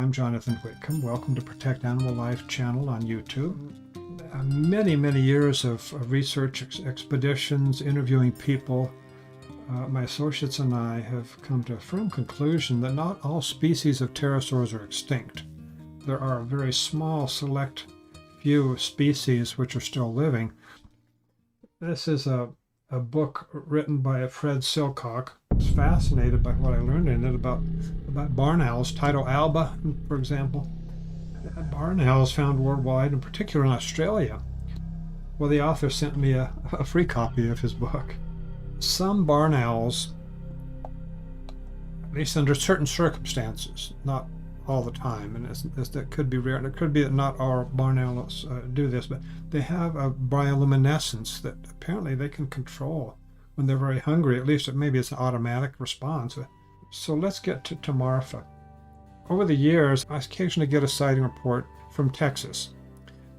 I'm Jonathan Whitcomb. Welcome to Protect Animal Life channel on YouTube. Many years of research expeditions, interviewing people, my associates and I have come to a firm conclusion that not all species of pterosaurs are extinct. There are a very small, select few species which are still living. This is a book written by Fred Silcock. I was fascinated by what I learned in it about barn owls, Tyto Alba, for example. Barn owls found worldwide, in particular in Australia. Well, the author sent me a free copy of his book. Some barn owls, at least under certain circumstances, not all the time, and that could be rare, and it could be that not all barn owls do this, but they have a bioluminescence that apparently they can control when they're very hungry. At least maybe it's an automatic response. So let's get to Marfa. Over the years, I occasionally get a sighting report from Texas,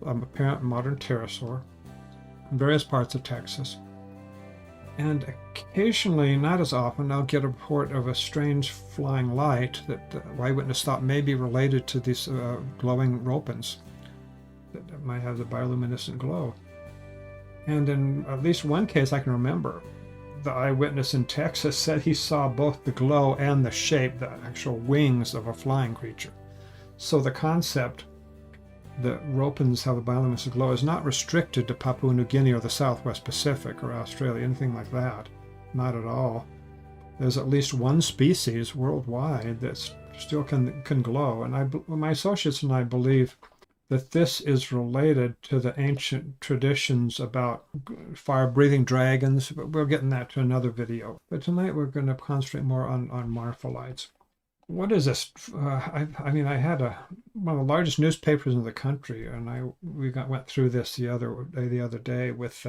apparent modern pterosaur, in various parts of Texas. And occasionally, not as often, I'll get a report of a strange flying light that Eyewitness thought may be related to these glowing Ropens that might have the bioluminescent glow. And in at least one case I can remember, the eyewitness in Texas said he saw both the glow and the shape, the actual wings of a flying creature. So the concept that Ropens have a bioluminescent glow is not restricted to Papua New Guinea or the Southwest Pacific or Australia, anything like that. Not at all. There's at least one species worldwide that still can glow, and my associates and I believe that this is related to the ancient traditions about fire-breathing dragons, but we'll get in that to another video. But tonight we're going to concentrate more on Marfa Lights. What is this? I had one of the largest newspapers in the country, and we went through this the other day with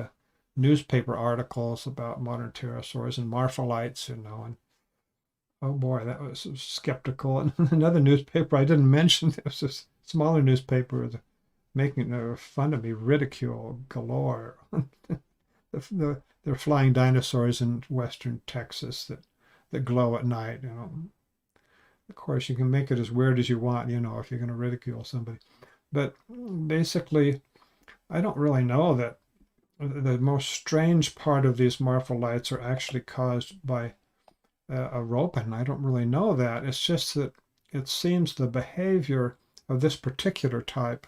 newspaper articles about modern pterosaurs and Marfa Lights, and oh boy, that was skeptical. And another newspaper I didn't mention, it was a smaller newspaper, making fun of me, ridicule galore. They're flying dinosaurs in western Texas that glow at night, Of course, you can make it as weird as you want, if you're going to ridicule somebody. But basically, I don't really know that the most strange part of these Marfa Lights are actually caused by a Ropen. I don't really know that. It's just that it seems the behavior of this particular type,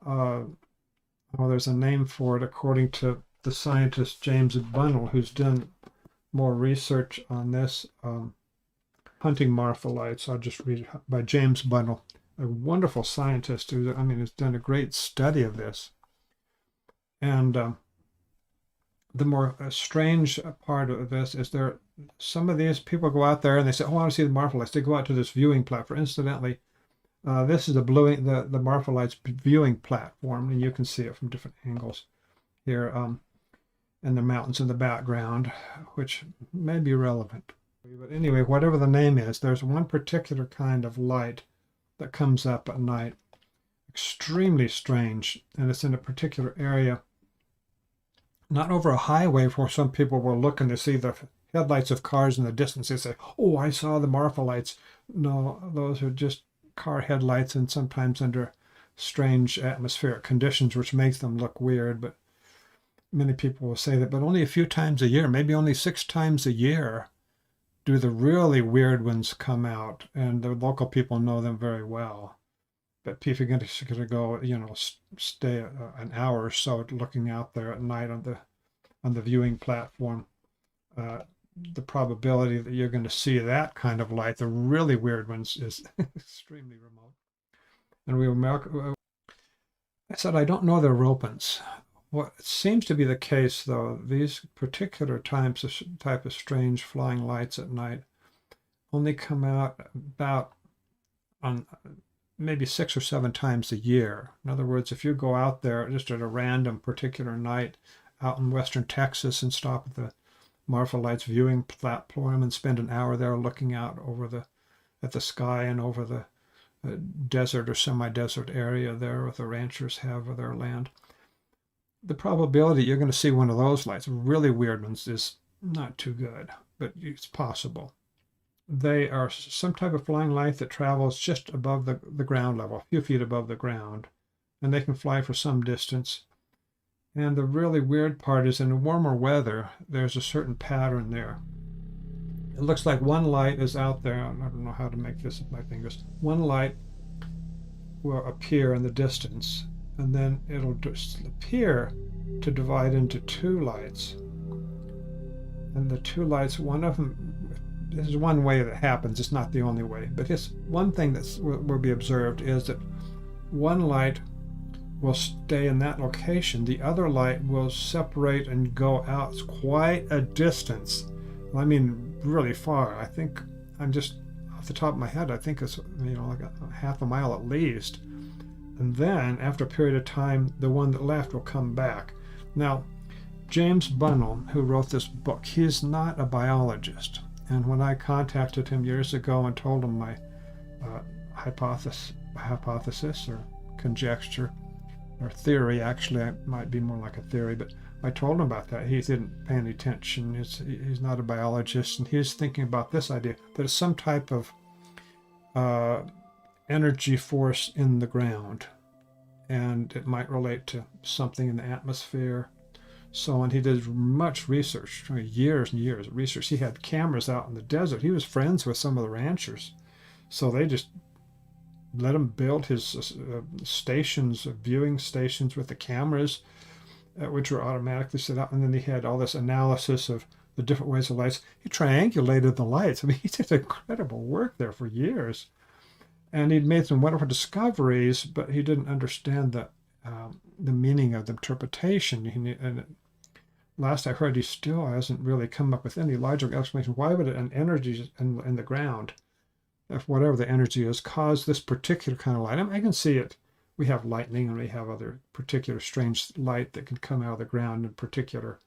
there's a name for it according to the scientist James Bunnell, who's done more research on this, hunting Marfa Lights. I'll just read it by James Bunnell, a wonderful scientist who, has done a great study of this. And the more strange part of this is some of these people go out there and they say, oh, I want to see the Marfa Lights. They go out to this viewing platform. Incidentally, this is the Marfa Lights viewing platform, and you can see it from different angles here, and the mountains in the background, which may be relevant. But anyway, whatever the name is, there's one particular kind of light that comes up at night, extremely strange, and it's in a particular area, not over a highway where some people will look and they see the headlights of cars in the distance. They say, oh, I saw the Marfa Lights. No, those are just car headlights, and sometimes under strange atmospheric conditions, which makes them look weird. But many people will say that, but only a few times a year, maybe only 6 times a year, do the really weird ones come out, and the local people know them very well. But if you're going to go, stay an hour or so looking out there at night on the viewing platform, the probability that you're going to see that kind of light, the really weird ones, is extremely remote. And I said, I don't know they're Ropens. What seems to be the case, though, these particular type of strange flying lights at night only come out about on maybe 6 or 7 times a year. In other words, if you go out there just at a random particular night out in western Texas and stop at the Marfa Lights viewing platform and spend an hour there looking out at the sky and over the desert or semi-desert area there where the ranchers have their land, the probability you're going to see one of those lights, really weird ones, is not too good, but it's possible. They are some type of flying light that travels just above the ground level, a few feet above the ground, and they can fly for some distance. And the really weird part is in warmer weather, there's a certain pattern there. It looks like one light is out there. I don't know how to make this with my fingers. One light will appear in the distance, and then it'll just appear to divide into two lights. And the two lights, one of them, this is one way that happens. It's not the only way. But one thing that will be observed is that one light will stay in that location. The other light will separate and go out quite a distance. I mean, really far. I think, I'm just off the top of my head, I think it's, like a half a mile at least. And then after a period of time, the one that left will come back. Now, James Bunnell, who wrote this book, he's not a biologist. And when I contacted him years ago and told him my hypothesis or conjecture, or theory, actually, it might be more like a theory, but I told him about that. He didn't pay any attention. He's not a biologist, and he's thinking about this idea that it's some type of energy force in the ground, and it might relate to something in the atmosphere. So on, he did much research, years and years of research. He had cameras out in the desert. He was friends with some of the ranchers, so they just let him build his stations, viewing stations with the cameras, which were automatically set up. And then he had all this analysis of the different ways of lights. He triangulated the lights. I mean, he did incredible work there for years. And he'd made some wonderful discoveries, but he didn't understand the meaning of the interpretation. And last I heard, he still hasn't really come up with any logical explanation. Why would an energy in the ground, if whatever the energy is, cause this particular kind of light? I can see it. We have lightning and we have other particular strange light that can come out of the ground in particular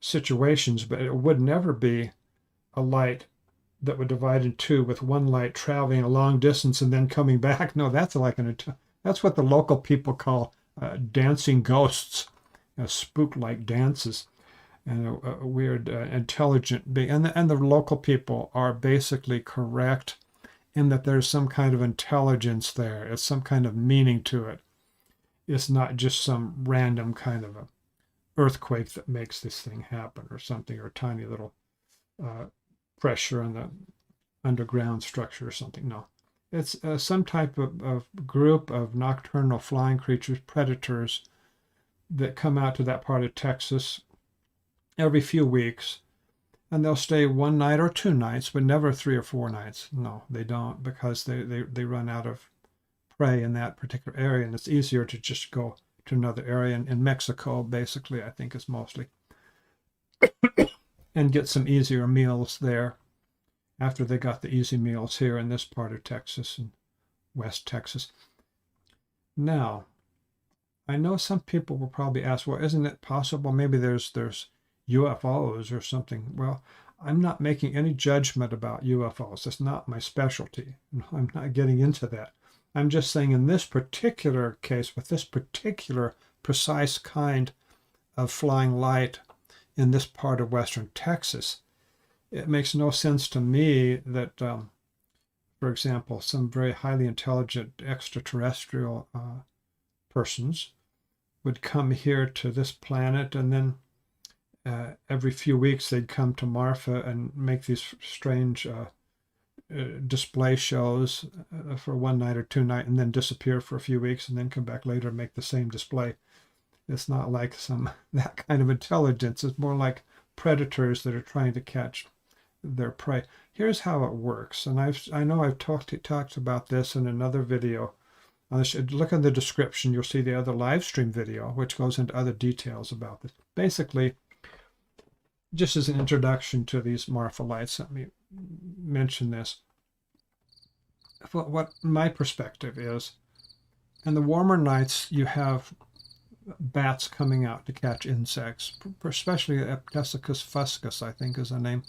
situations, but it would never be a light that would divide in two with one light traveling a long distance and then coming back. No, that's that's what the local people call dancing ghosts, spook-like dances, and a weird intelligent being. And the local people are basically correct in that there's some kind of intelligence there. It's some kind of meaning to it. It's not just some random kind of a earthquake that makes this thing happen or something, or a tiny little pressure in the underground structure or something. No, it's some type of group of nocturnal flying creatures, predators, that come out to that part of Texas every few weeks. And they'll stay one night or two nights, but never 3 or 4 nights. No, they don't, because they run out of prey in that particular area, and it's easier to just go to another area in Mexico, basically, I think is mostly, and get some easier meals there after they got the easy meals here in this part of Texas and West Texas. Now, I know some people will probably ask, well, isn't it possible maybe there's UFOs or something? Well, I'm not making any judgment about UFOs. That's not my specialty. I'm not getting into that. I'm just saying in this particular case, with this particular precise kind of flying light in this part of western Texas, it makes no sense to me that, for example, some very highly intelligent extraterrestrial persons would come here to this planet, and then every few weeks they'd come to Marfa and make these strange display shows for one night or 2 nights, and then disappear for a few weeks and then come back later and make the same display. It's not like that kind of intelligence. It's more like predators that are trying to catch their prey. Here's how it works, and I know I've talked about this in another video. Look in the description. You'll see the other live stream video, which goes into other details about this. Basically, just as an introduction to these Marfa lights, let me mention this. What my perspective is, in the warmer nights, you have bats coming out to catch insects, especially Eptesicus fuscus, I think is the name.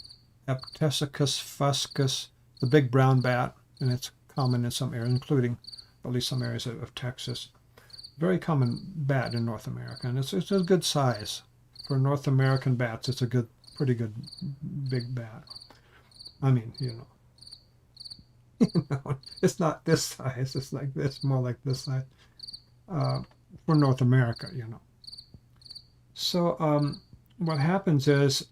Eptesicus fuscus, the big brown bat, and it's common in some areas, including at least some areas of Texas. Very common bat in North America, and it's a good size. For North American bats, it's a pretty good big bat. I mean, it's not this size. It's like this, more like this size for North America, So what happens is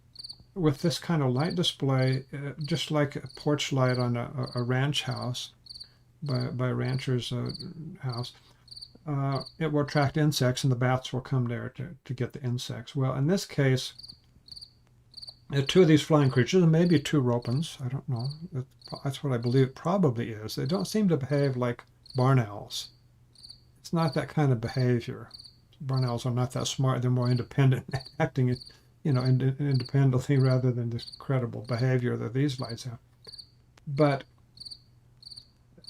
with this kind of light display, just like a porch light on a ranch house, by a rancher's house, it will attract insects and the bats will come there to get the insects. Well, in this case, two of these flying creatures, and maybe two Ropens, I don't know. That's what I believe it probably is. They don't seem to behave like barn owls. It's not that kind of behavior. Barn owls are not that smart. They're more independent, acting, independently rather than this incredible behavior that these lights have. But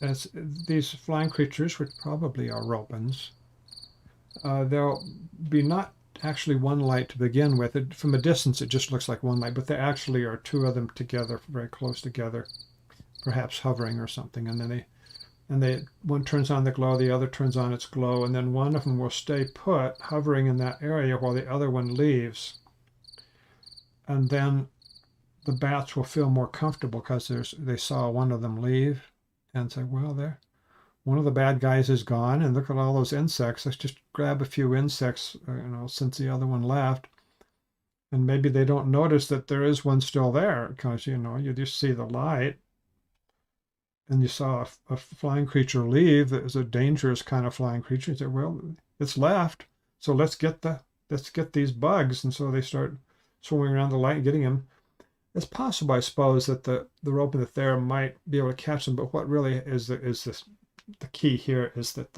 as these flying creatures, which probably are Ropens, they'll be not actually one light to begin with. From a distance, it just looks like one light, but there actually are two of them together, very close together, perhaps hovering or something. And then one turns on the glow, the other turns on its glow, and then one of them will stay put, hovering in that area while the other one leaves. And then the bats will feel more comfortable because they saw one of them leave and say, well, one of the bad guys is gone, and look at all those insects. Let's just grab a few insects, since the other one left. And maybe they don't notice that there is one still there because, you just see the light. And you saw a flying creature leave that was a dangerous kind of flying creature. You say, well, it's left, so let's get these bugs. And so they start swimming around the light and getting them. It's possible, I suppose, that the Ropen that there might be able to catch them, but what really is the key here is that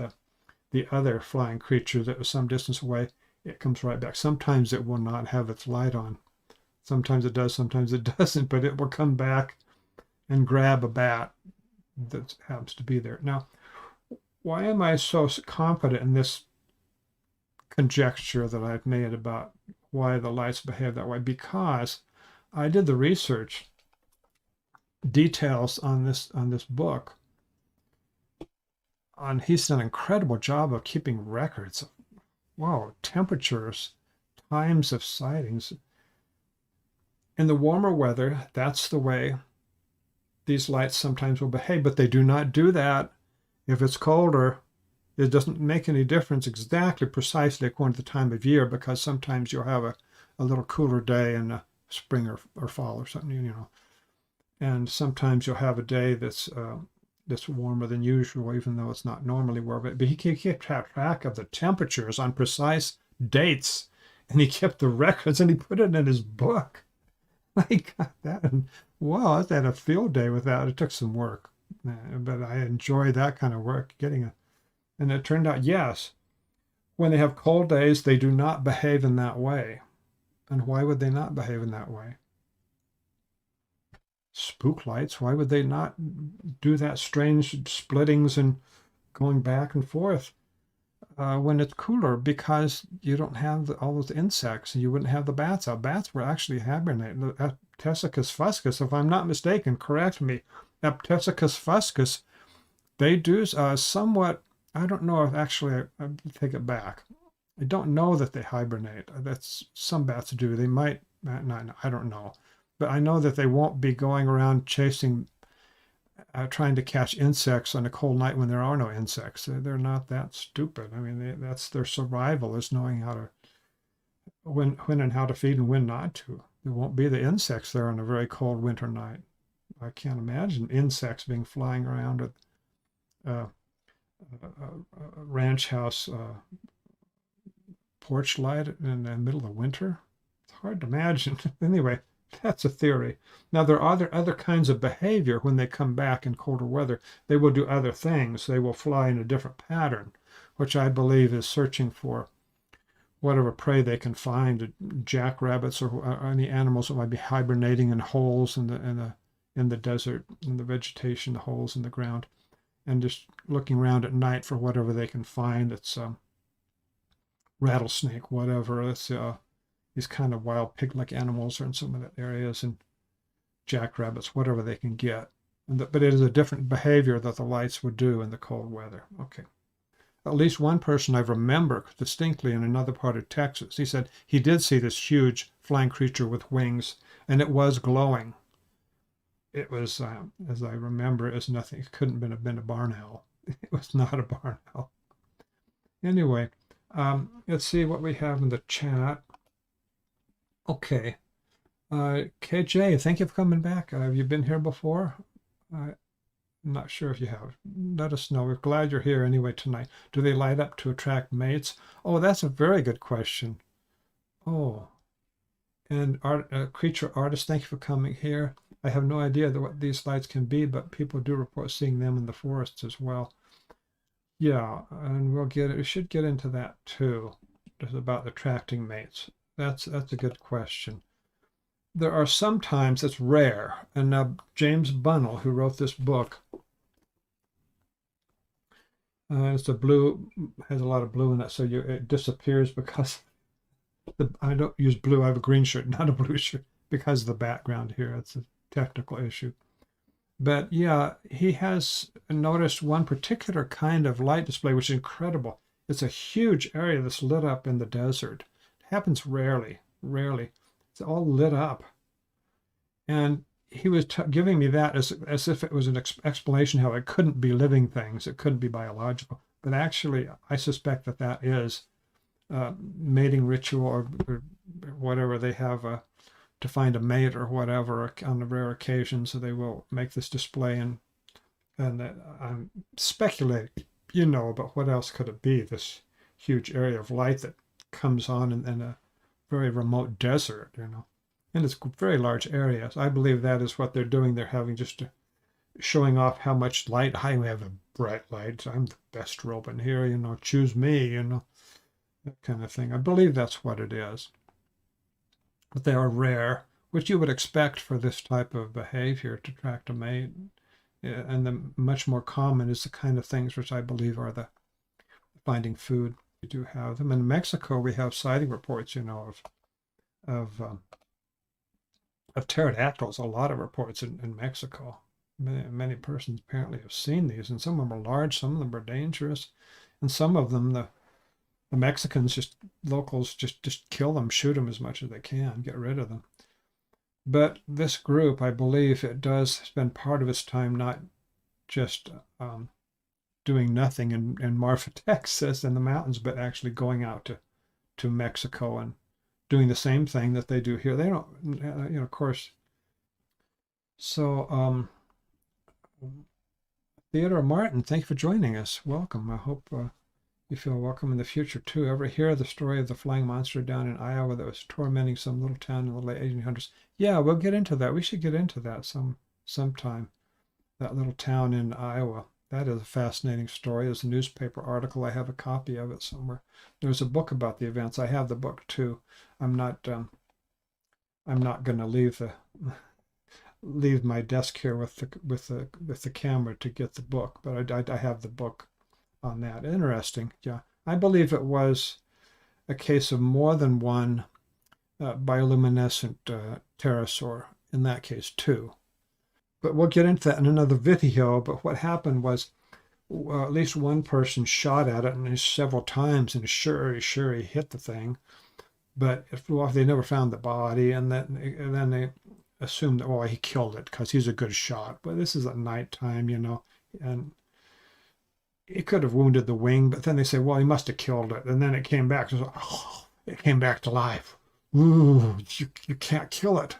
the other flying creature that was some distance away, it comes right back. Sometimes it will not have its light on. Sometimes it does, sometimes it doesn't, but it will come back and grab a bat that happens to be there. Now, why am I so confident in this conjecture that I've made about why the lights behave that way? Because I did the research details on this book. He's done an incredible job of keeping records of, temperatures, times of sightings. In the warmer weather, that's the way these lights sometimes will behave, but they do not do that if it's colder. It doesn't make any difference exactly, precisely according to the time of year, because sometimes you'll have a little cooler day in the spring or fall or something, and sometimes you'll have a day that's warmer than usual, even though it's not normally warm. But he kept track of the temperatures on precise dates, and he kept the records, and he put it in his book. I got that, and wow, I had a field day with that. It took some work, but I enjoy that kind of work, and it turned out, yes, when they have cold days, they do not behave in that way. And why would they not behave in that way? Spook lights, why would they not do that strange splittings and going back and forth when it's cooler? Because you don't have all those insects, and you wouldn't have the bats out. Bats were actually hibernating. Eptesicus fuscus, if I'm not mistaken, correct me. Eptesicus fuscus, they do somewhat, I don't know if actually, I take it back. I don't know that they hibernate. Some bats do. They might, I don't know. But I know that they won't be going around chasing, trying to catch insects on a cold night when there are no insects. They're not that stupid. I mean, that's their survival, is knowing how to, when and how to feed and when not to. There won't be the insects there on a very cold winter night. I can't imagine insects being flying around at a ranch house porch light in the middle of winter. It's hard to imagine. Anyway, that's a theory. Now, there are other kinds of behavior when they come back in colder weather. They will do other things. They will fly in a different pattern, which I believe is searching for whatever prey they can find, jackrabbits or any animals that might be hibernating in holes in the desert, in the vegetation, the holes in the ground, and just looking around at night for whatever they can find that's rattlesnake, whatever. That's these kind of wild pig-like animals are in some of the areas, and jackrabbits, whatever they can get. But it is a different behavior that the lights would do in the cold weather. Okay. At least one person I remember distinctly in another part of Texas, he said he did see this huge flying creature with wings, and it was glowing. it was, as I remember, it was nothing. It couldn't have been a barn owl. It was not a barn owl. Anyway, let's see what we have in the chat. Okay. KJ, thank you for coming back. Have you been here before? I'm not sure if you have. Let us know. We're glad you're here anyway tonight. Do they light up to attract mates? Oh, that's a very good question. Oh, and creature artist, thank you for coming here. I have no idea what these lights can be, but people do report seeing them in the forests as well. Yeah, and we should get into that too, just about attracting mates. That's a good question. There are sometimes it's rare, and James Bunnell, who wrote this book, it's a blue, has a lot of blue in it, so it disappears because I don't use blue. I have a green shirt, not a blue shirt, because of the background here. It's a technical issue. But yeah, he has noticed one particular kind of light display, which is incredible. It's a huge area that's lit up in the desert. It happens rarely. It's all lit up. And he was giving me that as if it was an explanation how it couldn't be living things. It couldn't be biological. But actually, I suspect that is mating ritual or whatever they have to find a mate or whatever on the rare occasions. So they will make this display, and I'm speculating, but what else could it be? This huge area of light that comes on in a very remote desert, and it's very large areas. I believe that is what they're doing. They're having just showing off how much light. I have a bright light. I'm the best Ropen here, choose me, that kind of thing. I believe that's what it is. But they are rare, which you would expect for this type of behavior to attract a mate. And the much more common is the kind of things which I believe are the finding food. We do have them. In Mexico, we have sighting reports, of pterodactyls. A lot of reports in Mexico. Many persons apparently have seen these, and some of them are large, some of them are dangerous, and some of them the Mexicans, locals just kill them, shoot them as much as they can, get rid of them. But this group, I believe, it does spend part of its time not just doing nothing in Marfa, Texas, in the mountains, but actually going out to Mexico and doing the same thing that they do here. They don't, of course. So, Theodore Martin, thank you for joining us. Welcome. I hope you feel welcome in the future too. Ever hear the story of the flying monster down in Iowa that was tormenting some little town in the late 1800s? Yeah, we'll get into that. We should get into that sometime. That little town in Iowa. That is a fascinating story. There's a newspaper article. I have a copy of it somewhere. There's a book about the events. I have the book too. I'm not going to leave my desk here with the camera to get the book, but I have the book on that. Interesting. Yeah, I believe it was a case of more than one bioluminescent pterosaur in that case too. But we'll get into that in another video. But what happened was at least one person shot at it and several times, and sure he hit the thing, but they never found the body, and then they assumed that, he killed it because he's a good shot. But this is at nighttime, and it could have wounded the wing, but then they say, he must have killed it. And then it came back. It came back to life. Ooh, you can't kill it.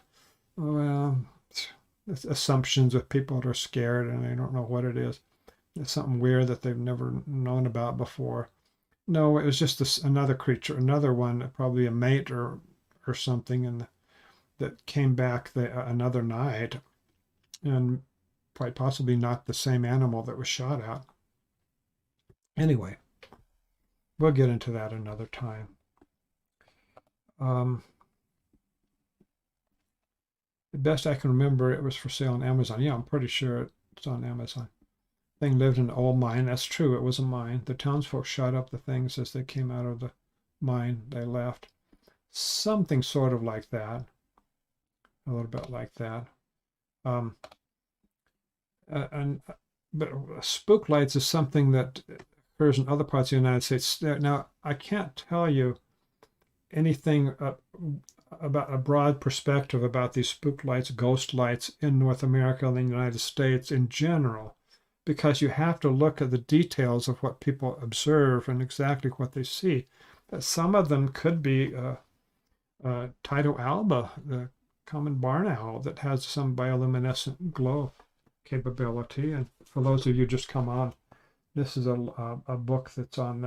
Well, it's assumptions of people that are scared and they don't know what it is. It's something weird that they've never known about before. No, it was just another creature, another one, probably a mate or something, and that came back another night, and quite possibly not the same animal that was shot at. Anyway, we'll get into that another time. The best I can remember, it was for sale on Amazon. Yeah, I'm pretty sure it's on Amazon. Thing lived in an old mine. That's true. It was a mine. The townsfolk shot up the things as they came out of the mine. They left. Something sort of like that. A little bit like that. But spook lights is something that occurs in other parts of the United States. Now, I can't tell you anything about a broad perspective about these spook lights, ghost lights in North America and the United States in general, because you have to look at the details of what people observe and exactly what they see. Some of them could be Tyto Alba, the common barn owl that has some bioluminescent glow capability. And for those of you just come on, this is a book that's on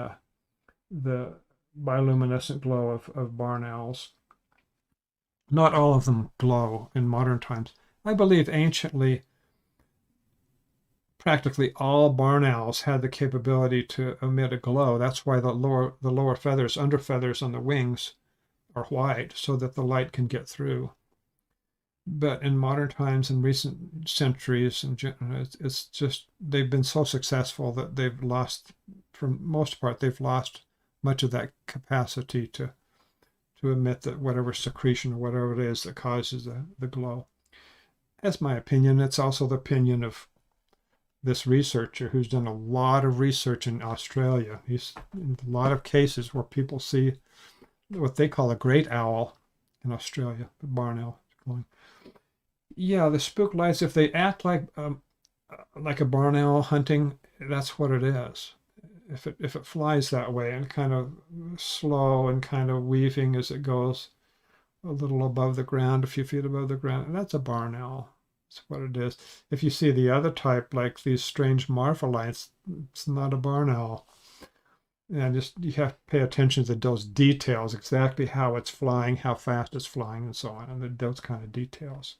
the bioluminescent glow of barn owls. Not all of them glow in modern times. I believe anciently, practically all barn owls had the capability to emit a glow. That's why the lower feathers, under feathers on the wings are white, so that the light can get through. But in modern times, in recent centuries, it's just they've been so successful that they've lost, for most part, they've lost much of that capacity to emit that whatever secretion or whatever it is that causes the glow. That's my opinion. It's also the opinion of this researcher who's done a lot of research in Australia. He's in a lot of cases where people see what they call a great owl in Australia, the barn owl. Yeah, the spook lights, if they act like a barn owl hunting, that's what it is. If it flies that way and kind of slow and kind of weaving as it goes a little above the ground, a few feet above the ground, that's a barn owl. That's what it is. If you see the other type, like these strange Marfa Lights, it's not a barn owl. And just you have to pay attention to those details, exactly how it's flying, how fast it's flying, and so on, and those kind of details.